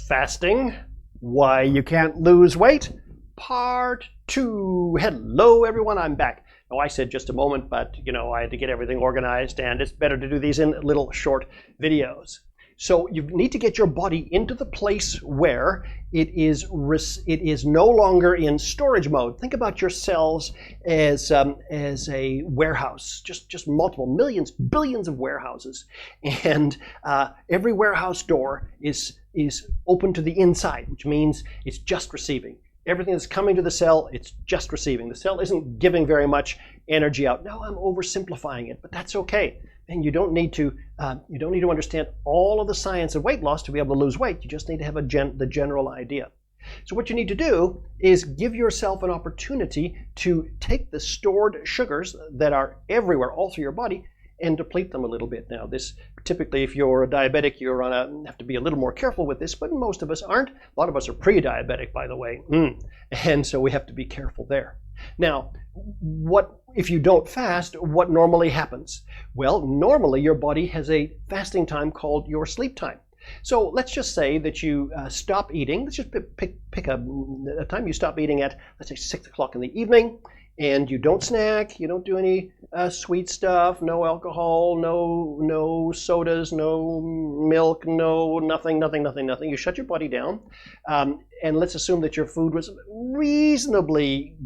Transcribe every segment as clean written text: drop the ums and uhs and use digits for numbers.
Fasting, why you can't lose weight, part 2. Hello everyone, I'm back. Now I said just a moment, but I had to get everything organized, and it's better to do these in little short videos. So you need to get your body into the place where it is no longer in storage mode. Think about your cells as a warehouse, just multiple millions, billions of warehouses, and every warehouse door is open to the inside, which means it's just receiving. Everything that's coming to the cell, it's just receiving. The cell isn't giving very much energy out. Now I'm oversimplifying it, but that's okay. And you don't need to understand all of the science of weight loss to be able to lose weight. You just need to have the general idea. So what you need to do is give yourself an opportunity to take the stored sugars that are everywhere, all through your body, and deplete them a little bit. Now this, typically if you're a diabetic, you're have to be a little more careful with this, but most of us aren't. A lot of us are pre-diabetic, by the way, and so we have to be careful there. Now, what if you don't fast, what normally happens? Well, normally your body has a fasting time called your sleep time. So let's just say that you stop eating. Let's just pick a time you stop eating at, let's say 6 o'clock in the evening, and you don't snack, you don't do any sweet stuff, no alcohol, no sodas, no milk, no nothing. You shut your body down, and let's assume that your food was a reasonably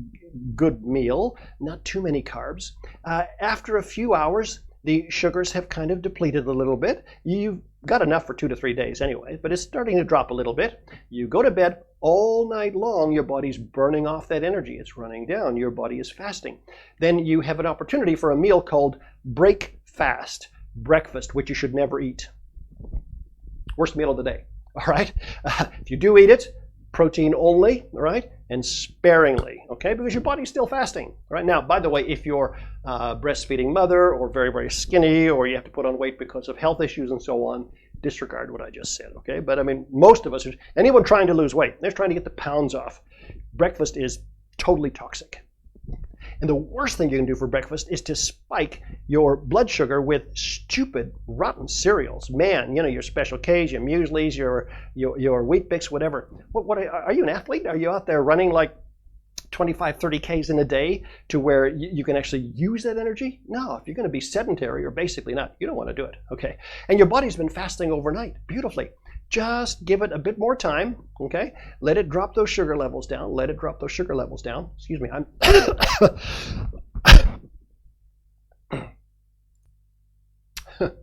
good meal, not too many carbs. After a few hours, the sugars have kind of depleted a little bit. You've got enough for 2 to 3 days anyway, but it's starting to drop a little bit. You go to bed, all night long your body's burning off that energy. It's running down. Your body is fasting. Then you have an opportunity for a meal called break fast, breakfast, which you should never eat. Worst meal of the day, all right? If you do eat it, protein only, all right, and sparingly, okay, because your body's still fasting. Right now, by the way, if you're a breastfeeding mother or very, very skinny, or you have to put on weight because of health issues and so on, disregard what I just said, okay? But I mean, most of us, anyone trying to lose weight, they're trying to get the pounds off. Breakfast is totally toxic. And the worst thing you can do for breakfast is to spike your blood sugar with stupid, rotten cereals. Man, your Special K's, your Mueslis, your Wheat Bix, whatever. What are you an athlete? Are you out there running like 25, 30 Ks in a day to where you can actually use that energy? No, if you're going to be sedentary or basically not, you don't want to do it, okay? And your body's been fasting overnight beautifully. Just give it a bit more time, okay? Let it drop those sugar levels down. Let it drop those sugar levels down. Excuse me, I'm... I've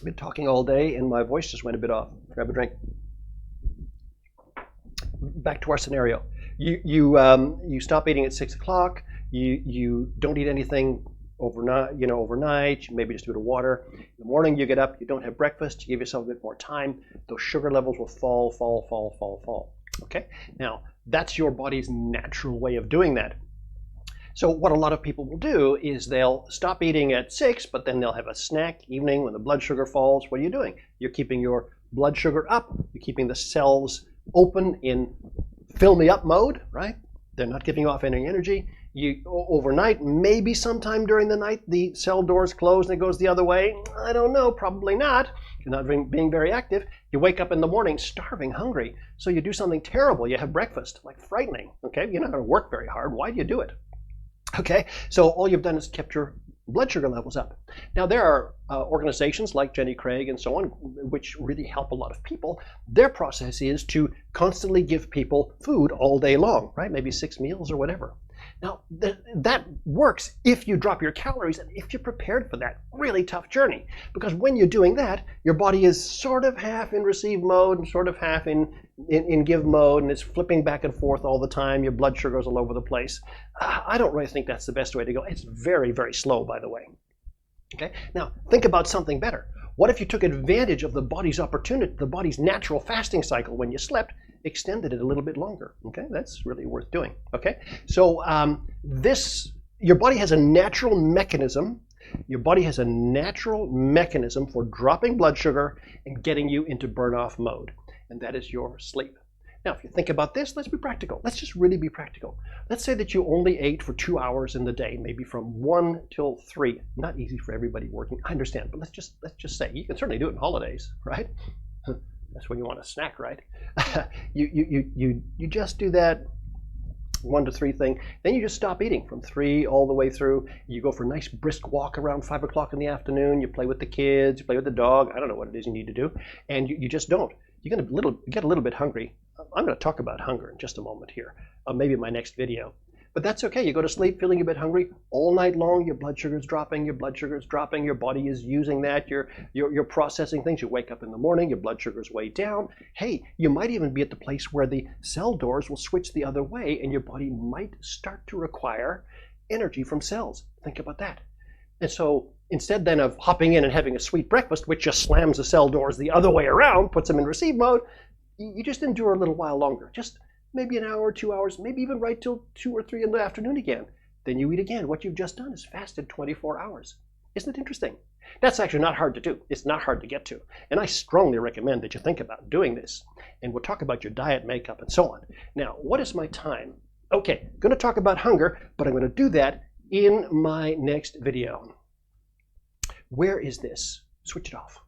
been talking all day and my voice just went a bit off. Grab a drink. Back to our scenario. You stop eating at 6 o'clock. You don't eat anything overnight, maybe just a bit of water. In the morning you get up, you don't have breakfast, you give yourself a bit more time, those sugar levels will fall. Okay, now that's your body's natural way of doing that. So what a lot of people will do is they'll stop eating at 6, but then they'll have a snack evening when the blood sugar falls. What are you doing? You're keeping your blood sugar up, you're keeping the cells open in fill me up mode, right? They're not giving off any energy. Overnight, maybe sometime during the night, the cell doors close and it goes the other way. I don't know, probably not. You're not being very active. You wake up in the morning starving, hungry. So you do something terrible. You have breakfast, like frightening, okay? You're not going to work very hard. Why do you do it? Okay, so all you've done is kept your blood sugar levels up. Now there are organizations like Jenny Craig and so on, which really help a lot of people. Their process is to constantly give people food all day long, right? Maybe 6 meals or whatever. Now that works if you drop your calories and if you're prepared for that really tough journey. Because when you're doing that, your body is sort of half in receive mode and sort of half in give mode, and it's flipping back and forth all the time. Your blood sugar's all over the place. I don't really think that's the best way to go. It's very, very slow, by the way. Okay. Now think about something better. What if you took advantage of the body's opportunity, the body's natural fasting cycle when you slept, extended it a little bit longer? Okay, that's really worth doing. Okay, so your body has a natural mechanism. Your body has a natural mechanism for dropping blood sugar and getting you into burn-off mode, and that is your sleep. Now, if you think about this, let's be practical. Let's just really be practical. Let's say that you only ate for 2 hours in the day, maybe from 1 till 3. Not easy for everybody working, I understand, but let's just say you can certainly do it on holidays, right? That's when you want a snack, right? you just do that 1 to 3 thing. Then you just stop eating from 3 all the way through. You go for a nice brisk walk around 5 o'clock in the afternoon. You play with the kids, you play with the dog. I don't know what it is you need to do. And you just don't. You're going to get a little bit hungry. I'm going to talk about hunger in just a moment here, maybe in my next video. But that's okay. You go to sleep feeling a bit hungry all night long. Your blood sugar is dropping. Your blood sugar is dropping. Your body is using that. You're processing things. You wake up in the morning. Your blood sugar is way down. Hey, you might even be at the place where the cell doors will switch the other way, and your body might start to require energy from cells. Think about that. And so instead then of hopping in and having a sweet breakfast, which just slams the cell doors the other way around, puts them in receive mode, you just endure a little while longer. Just maybe an hour, 2 hours, maybe even right till 2 or 3 in the afternoon again. Then you eat again. What you've just done is fasted 24 hours. Isn't it interesting? That's actually not hard to do. It's not hard to get to. And I strongly recommend that you think about doing this. And we'll talk about your diet makeup and so on. Now, what is my time? Okay, I'm going to talk about hunger, but I'm going to do that in my next video. Where is this? Switch it off.